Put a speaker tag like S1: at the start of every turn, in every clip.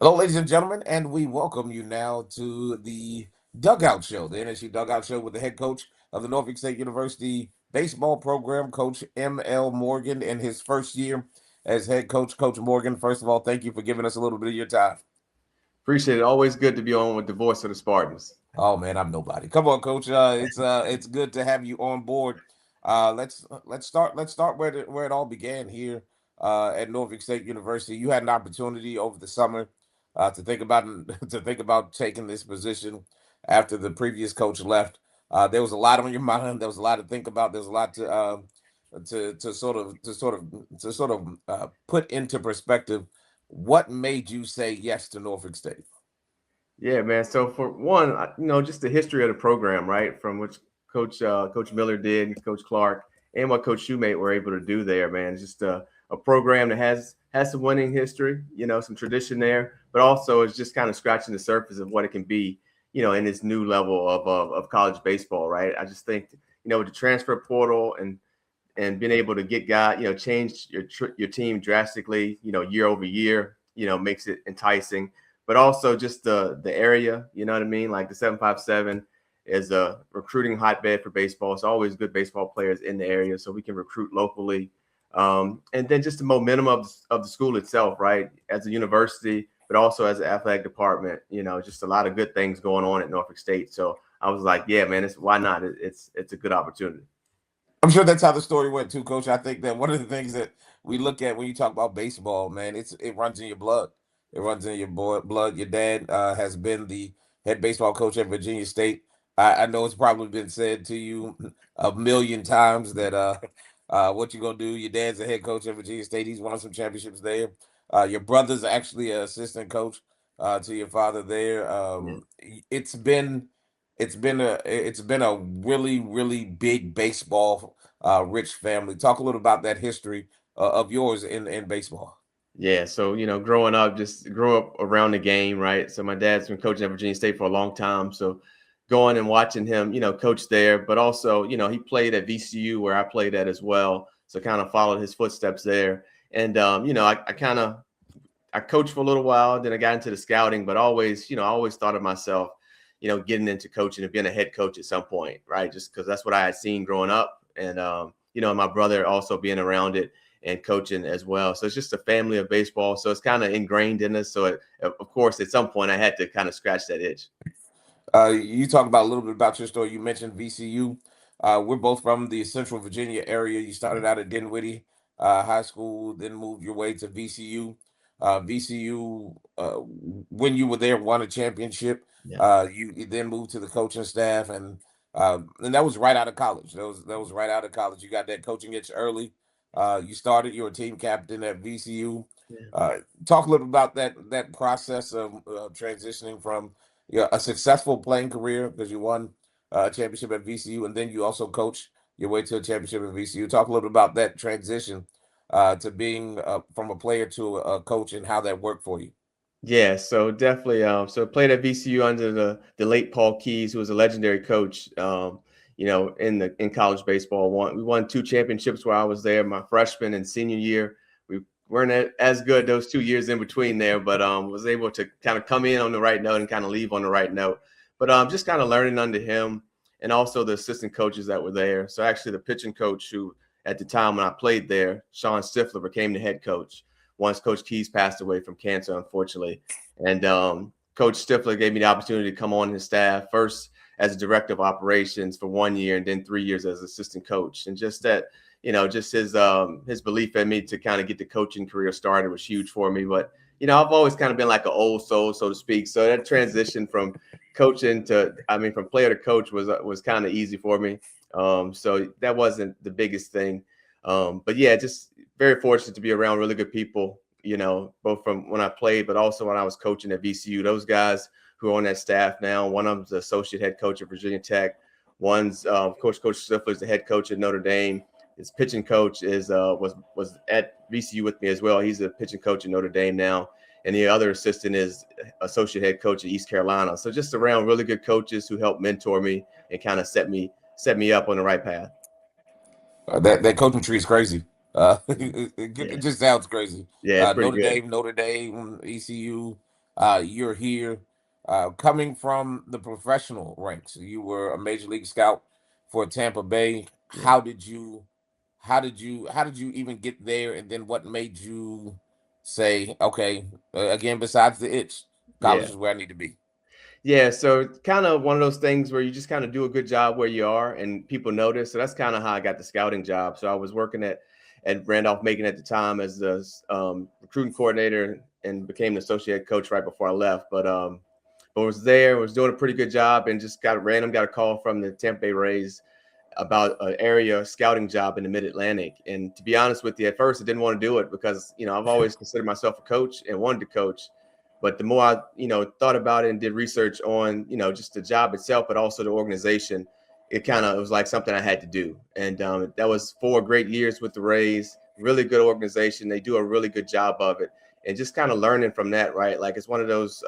S1: Hello, ladies and gentlemen, and we welcome you now to the Dugout Show, the NSU Dugout Show with the head coach of the Norfolk State University baseball program, Coach M.L. Morgan, in his first year as head coach. Coach Morgan, first of all, thank you for giving us a little bit of your time.
S2: Appreciate it. Always good to be on with the voice of the Spartans.
S1: Oh man, I'm nobody. Come on, Coach. It's good to have you on board. Let's start where it all began here at Norfolk State University. You had an opportunity over the summer to think about to think about taking this position after the previous coach left. There was a lot on your mind. There was a lot to think about. There's a lot to put into perspective. What made you say yes to Norfolk State?
S2: Yeah, man. So for one, just the history of the program, right, from which Coach Miller did, Coach Clark, and what Coach Shoemate were able to do there, man. It's just a program that has some winning history, some tradition there, but also is just kind of scratching the surface of what it can be, in this new level of college baseball, right? I just think, with the transfer portal and being able to get guys, change your team drastically, year over year, makes it enticing. But also just the area, you know what I mean? Like the 757 is a recruiting hotbed for baseball. It's always good baseball players in the area, so we can recruit locally. And then just the momentum of the school itself, right? As a university, but also as an athletic department, just a lot of good things going on at Norfolk State. So I was like, yeah, man, why not? It's a good opportunity.
S1: I'm sure that's how the story went too, Coach. I think that one of the things that we look at when you talk about baseball, man, it runs in your blood. It runs in your blood. Your dad has been the head baseball coach at Virginia State. I know it's probably been said to you a million times that what you gonna do? Your dad's a head coach at Virginia State. He's won some championships there. Your brother's actually an assistant coach to your father there.
S2: Yeah.
S1: It's been it's been a really big baseball rich family. Talk a little about that history of yours in baseball.
S2: Yeah, so growing up, just grew up around the game, right? So my dad's been coaching at Virginia State for a long time, so going and watching him, coach there, but also, he played at VCU where I played at as well, so kind of followed his footsteps there. And I coached for a little while, then I got into the scouting, but always, I always thought of myself, getting into coaching and being a head coach at some point, right? Just because that's what I had seen growing up, and my brother also being around it and coaching as well. So it's just a family of baseball. So it's kind of ingrained in us. So of course, at some point, I had to kind of scratch that itch.
S1: You talk about a little bit about your story. You mentioned VCU. We're both from the Central Virginia area. You started out at Dinwiddie High School, then moved your way to VCU. VCU, when you were there, won a championship.
S2: Yeah.
S1: You then moved to the coaching staff, and that was right out of college. That was right out of college. You got that coaching itch early. You were a team captain at VCU.
S2: Yeah.
S1: Uh, Talk a little about that process of transitioning from a successful playing career because you won a championship at VCU, and then you also coach your way to a championship at VCU. Talk a little bit about that transition to being from a player to a coach and how that worked for you.
S2: Yeah, so definitely. So played at VCU under the late Paul Keyes, who was a legendary coach. In college baseball, we won two championships while I was there. My freshman and senior year, we weren't as good those 2 years in between there, but was able to kind of come in on the right note and kind of leave on the right note. But just kind of learning under him and also the assistant coaches that were there. So actually, the pitching coach who at the time when I played there, Sean Stifler, became the head coach once Coach Keyes passed away from cancer, unfortunately. And Coach Stifler gave me the opportunity to come on his staff first as a director of operations for 1 year and then 3 years as assistant coach. And just that, just his belief in me to kind of get the coaching career started was huge for me. But, I've always kind of been like an old soul, so to speak. So that transition from from player to coach was kind of easy for me. So that wasn't the biggest thing. But yeah, just very fortunate to be around really good people, both from when I played, but also when I was coaching at VCU. Those guys who are on that staff now, one of them's the associate head coach at Virginia Tech. One's Coach Stifler is the head coach at Notre Dame. His pitching coach was at VCU with me as well. He's a pitching coach at Notre Dame now. And the other assistant is associate head coach at East Carolina. So just around really good coaches who helped mentor me and kind of set me up on the right path.
S1: That coaching tree is crazy. It
S2: Yeah.
S1: just sounds crazy.
S2: Yeah, it's pretty
S1: Notre
S2: good.
S1: Dame, Notre Dame, ECU. You're here, coming from the professional ranks. You were a major league scout for Tampa Bay.
S2: Yeah.
S1: How did you even get there? And then what made you say, okay, again, besides the itch, college
S2: Yeah.
S1: is where I need to be?
S2: Yeah, so kind of one of those things where you just kind of do a good job where you are and people notice. So that's kind of how I got the scouting job. So I was working at Randolph Macon at the time as the recruiting coordinator and became the associate coach right before I left. But was there, was doing a pretty good job, and just got a call from the Tampa Bay Rays about an area scouting job in the Mid Atlantic. And to be honest with you, at first I didn't want to do it because I've always considered myself a coach and wanted to coach. But the more I thought about it and did research on just the job itself, but also the organization, it was like something I had to do. And that was 4 great years with the Rays. Really good organization. They do a really good job of it, and just kind of learning from that, right? Like it's one of those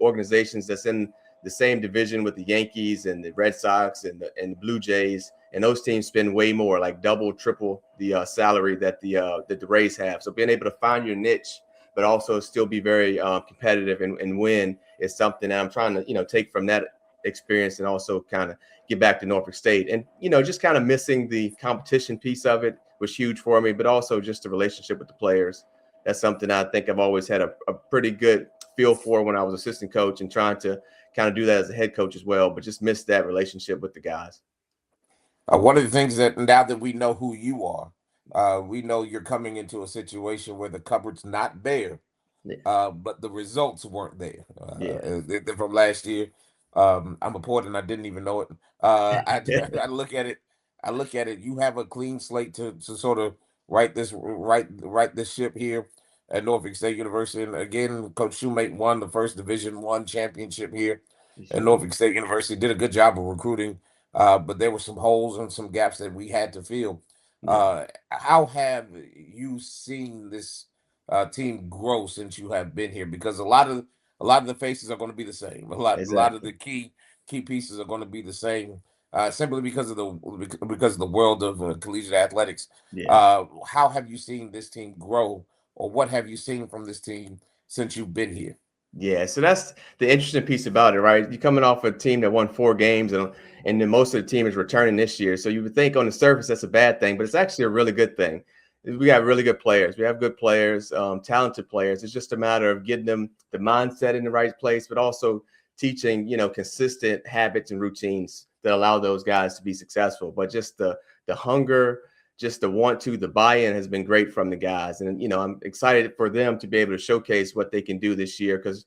S2: organizations that's in the same division with the Yankees and the Red Sox and the Blue Jays, and those teams spend way more, like double, triple the salary that the Rays have. So being able to find your niche, but also still be very competitive and win is something that I'm trying to take from that experience and also kind of get back to Norfolk State. And just kind of missing the competition piece of it was huge for me, but also just the relationship with the players. That's something I think I've always had a pretty good feel for when I was assistant coach, and trying to kind of do that as a head coach as well, but just missed that relationship with the guys.
S1: One of the things that now that we know who you are, we know you're coming into a situation where the cupboard's not bare,
S2: Yeah.
S1: but the results weren't there
S2: Yeah.
S1: from last year. I'm a port and I didn't even know it. I I look at it. I look at it. You have a clean slate to sort of right this ship here at Norfolk State University. And again, Coach Shoemate won the first Division I championship here
S2: You
S1: at
S2: sure did.
S1: Norfolk State University. Did a good job of recruiting, but there were some holes and some gaps that we had to fill.
S2: Yeah.
S1: How have you seen this team grow since you have been here? Because a lot of the faces are going to be the same. A lot of
S2: Exactly.
S1: the key pieces are going to be the same. Simply because of the world of collegiate athletics.
S2: Yeah.
S1: How have you seen this team grow, or what have you seen from this team since you've been here?
S2: Yeah, so that's the interesting piece about it, right? You're coming off a team that won 4 games, and then most of the team is returning this year. So you would think on the surface that's a bad thing, but it's actually a really good thing. We got really good players. We have good players, talented players. It's just a matter of getting them the mindset in the right place, but also teaching, consistent habits and routines that allow those guys to be successful. But just the hunger, just the buy-in has been great from the guys. And I'm excited for them to be able to showcase what they can do this year, because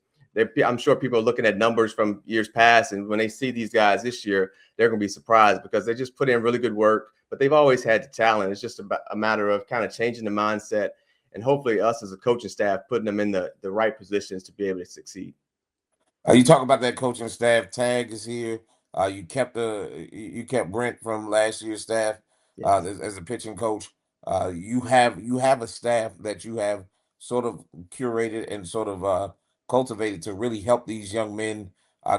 S2: I'm sure people are looking at numbers from years past, and when they see these guys this year, they're going to be surprised because they just put in really good work. But they've always had the talent. It's just a matter of kind of changing the mindset, and hopefully us as a coaching staff putting them in the right positions to be able to succeed.
S1: You talk about that coaching staff. Tag is here. You kept Brent from last year's staff
S2: Yes.
S1: as a pitching coach. You have a staff that you have sort of curated and sort of cultivated to really help these young men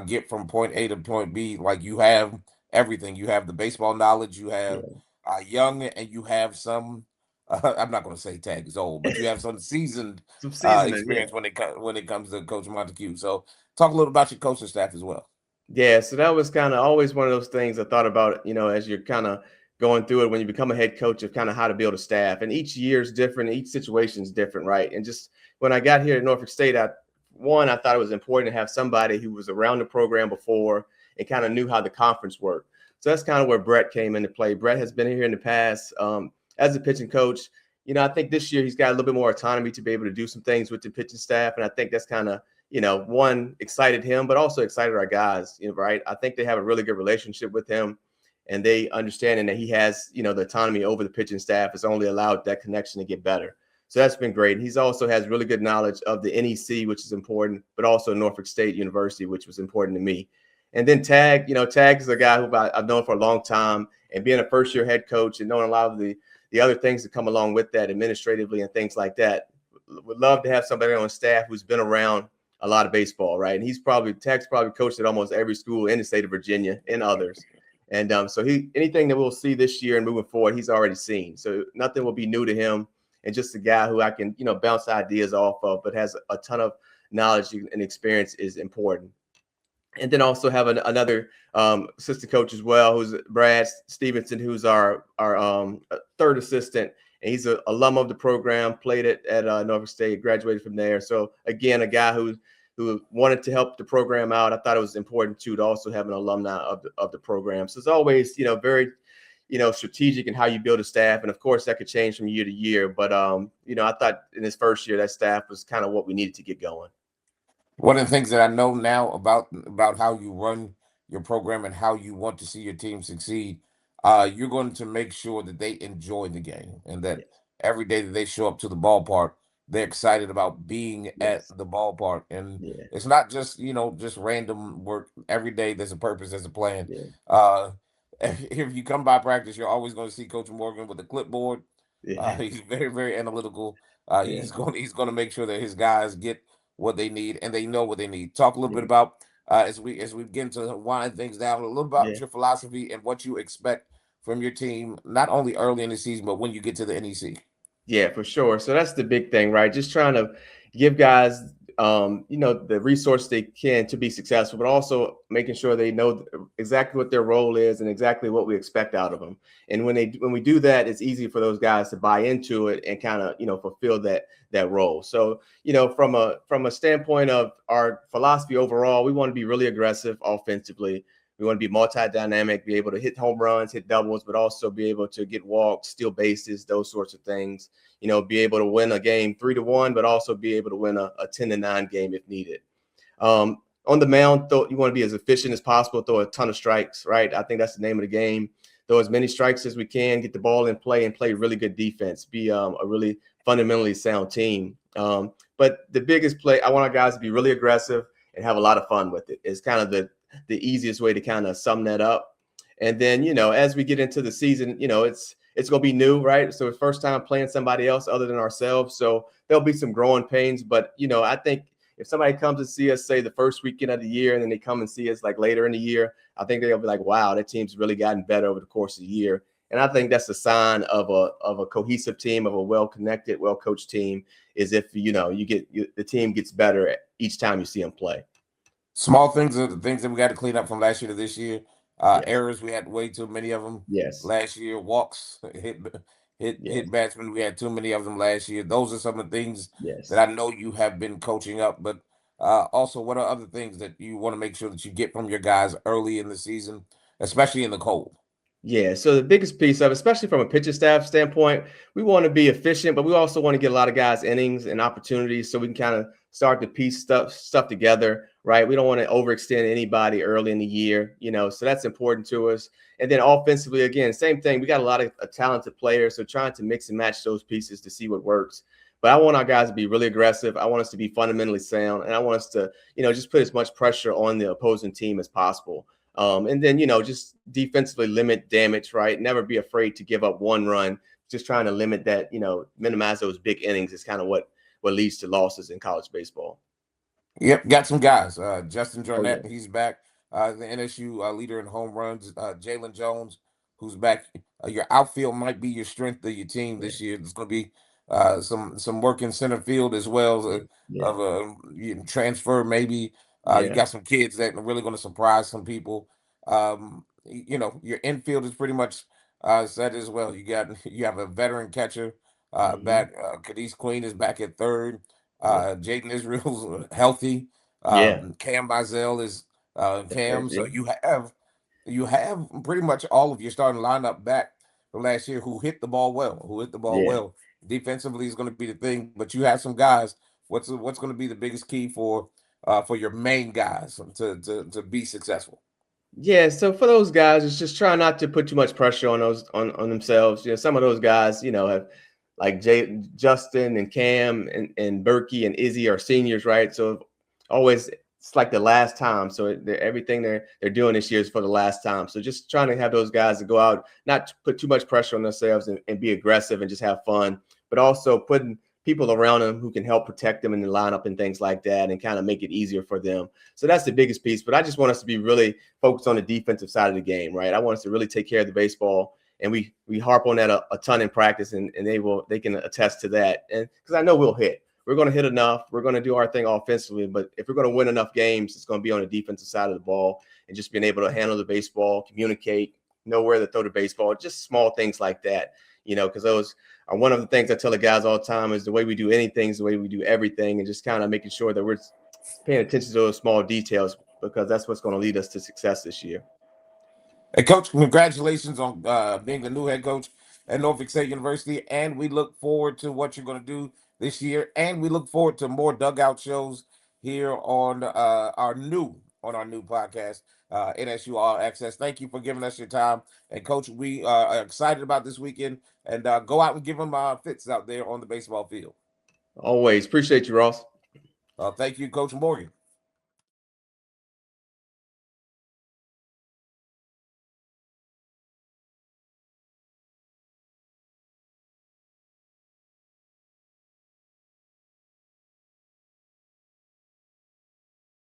S1: get from point A to point B. Like you have everything. You have the baseball knowledge. You have
S2: Yeah.
S1: young, and you have some. I'm not going to say Tag is old, but you have some seasoned
S2: Some seasoning. Yeah.
S1: experience when it comes to Coach Montague. So talk a little about your coaching staff as well.
S2: Yeah, so that was kind of always one of those things I thought about, as you're kind of going through it when you become a head coach, of kind of how to build a staff. And each year is different, each situation is different, right? And just when I got here at Norfolk State, I thought it was important to have somebody who was around the program before and kind of knew how the conference worked. So that's kind of where Brett came into play. Brett has been here in the past as a pitching coach. I think this year he's got a little bit more autonomy to be able to do some things with the pitching staff. And I think that's kind of one, excited him, but also excited our guys, right? I think they have a really good relationship with him, and they understanding that he has, the autonomy over the pitching staff has only allowed that connection to get better. So that's been great. And he's also has really good knowledge of the NEC, which is important, but also Norfolk State University, which was important to me. And then Tag is a guy who I've known for a long time, and being a first-year head coach and knowing a lot of the other things that come along with that administratively and things like that. Would love to have somebody on staff who's been around a lot of baseball, right? And Tag's probably coached at almost every school in the state of Virginia and others. And so anything that we'll see this year and moving forward, he's already seen. So nothing will be new to him. And just a guy who I can, bounce ideas off of, but has a ton of knowledge and experience is important. And then also have another assistant coach as well, who's Brad Stevenson, who's our third assistant, and he's an alum of the program, played at Norfolk State, graduated from there. So again, a guy who wanted to help the program out. I thought it was important too to also have an alumni of the program. So it's always, very, strategic in how you build a staff, and of course that could change from year to year. But I thought in his first year that staff was kind of what we needed to get going.
S1: One of the things that I know now about how you run your program and how you want to see your team succeed, you're going to make sure that they enjoy the game and that
S2: Yes,
S1: every day that they show up to the ballpark, they're excited about being at
S2: yes,
S1: the ballpark. And
S2: yeah,
S1: it's not just just random work. Every day there's a purpose, there's a plan.
S2: yeah,
S1: Uh, if you come by practice, you're always going to see Coach Morgan with a clipboard.
S2: yeah,
S1: He's very, very analytical.
S2: yeah,
S1: He's going to make sure that his guys get what they need and they know what they need. Talk a little bit
S2: yeah,
S1: about as we begin to wind things down, a little about
S2: yeah.
S1: your philosophy and what you expect from your team, not only early in the season but when you get to the NEC.
S2: Yeah, for sure. So that's the big thing, right? Just trying to give guys, the resource they can to be successful, but also making sure they know exactly what their role is and exactly what we expect out of them. And when we do that, it's easy for those guys to buy into it and kind of, fulfill that role. So, from a standpoint of our philosophy overall, we want to be really aggressive offensively. We want to be multi-dynamic, be able to hit home runs, hit doubles, but also be able to get walks, steal bases, those sorts of things. Be able to win a game 3-1, but also be able to win a 10-9 game if needed. On the mound, you want to be as efficient as possible, throw a ton of strikes, right? I think that's the name of the game. Throw as many strikes as we can, get the ball in play, and play really good defense. Be a really fundamentally sound team. But the biggest play, I want our guys to be really aggressive and have a lot of fun with it. It's kind of the easiest way to kind of sum that up. And then, as we get into the season, it's going to be new, right? So it's first time playing somebody else other than ourselves. So there'll be some growing pains. But, I think if somebody comes to see us, say, the first weekend of the year, and then they come and see us like later in the year, I think they'll be like, wow, that team's really gotten better over the course of the year. And I think that's a sign of a cohesive team, of a well-connected, well-coached team, is if, the team gets better each time you see them play.
S1: Small things are the things that we got to clean up from last year to this year.
S2: Yes,
S1: Errors, we had way too many of them
S2: yes,
S1: last year. Walks, hit
S2: yes,
S1: batsmen, we had too many of them last year. Those are some of the things that
S2: yes.
S1: I know you have been coaching up. But also, what are other things that you want to make sure that you get from your guys early in the season, especially in the cold?
S2: Yeah, so the biggest piece of, especially from a pitcher staff standpoint, we want to be efficient, but we also want to get a lot of guys innings and opportunities so we can kind of start to piece stuff together, right? We don't want to overextend anybody early in the year, so that's important to us. And then offensively, again, same thing. We got a lot of talented players, so trying to mix and match those pieces to see what works. But I want our guys to be really aggressive. I want us to be fundamentally sound, and I want us to, just put as much pressure on the opposing team as possible. And then, just defensively limit damage, right? Never be afraid to give up one run. Just trying to limit that, minimize those big innings is kind of what leads to losses in college baseball.
S1: Yep, got some guys. Justin
S2: Oh, yeah.
S1: Jornett, he's back. The NSU leader in home runs. Jalen Jones, who's back. Your outfield might be your strength of your team
S2: Yeah.
S1: this year. There's going to be some work in center field as well
S2: Yeah.
S1: of a transfer maybe. You
S2: Yeah.
S1: got some kids that are really going to surprise some people. Your infield is pretty much set as well. You have a veteran catcher
S2: Hmm.
S1: back. Cadiz Queen is back at third.
S2: Yeah.
S1: Jaden Israel's healthy.
S2: Yeah.
S1: Cam Mizell is Cam. So
S2: Yeah.
S1: you have pretty much all of your starting lineup back from last year who hit the ball well. Who hit the ball
S2: Yeah.
S1: well. Defensively is going to be the thing, but you have some guys. What's going to be the biggest key for your main guys to be successful?
S2: Yeah, so for those guys, it's just trying not to put too much pressure on those on themselves. Some of those guys, have like Justin and Cam and Berkey and Izzy are seniors, right? So always it's like the last time. So everything they're doing this year is for the last time. So just trying to have those guys to go out, not to put too much pressure on themselves and be aggressive and just have fun, but also putting people around them who can help protect them in the lineup and things like that and kind of make it easier for them. So that's the biggest piece. But I just want us to be really focused on the defensive side of the game, right? I want us to really take care of the baseball. And we harp on that a ton in practice, and they can attest to that. And because I know we'll hit, we're going to hit enough. We're going to do our thing offensively, but if we're going to win enough games, it's going to be on the defensive side of the ball and just being able to handle the baseball, communicate, know where to throw the baseball, just small things like that, because those are one of the things I tell the guys all the time is the way we do anything is the way we do everything, and just kind of making sure that we're paying attention to those small details because that's what's going to lead us to success this year.
S1: Hey, Coach, congratulations on being the new head coach at Norfolk State University, and we look forward to what you're going to do this year, and we look forward to more dugout shows here on our new podcast, NSU All Access. Thank you for giving us your time, and Coach, we are excited about this weekend, and go out and give them fits out there on the baseball field.
S2: Always appreciate you, Ross.
S1: Thank you, Coach Morgan.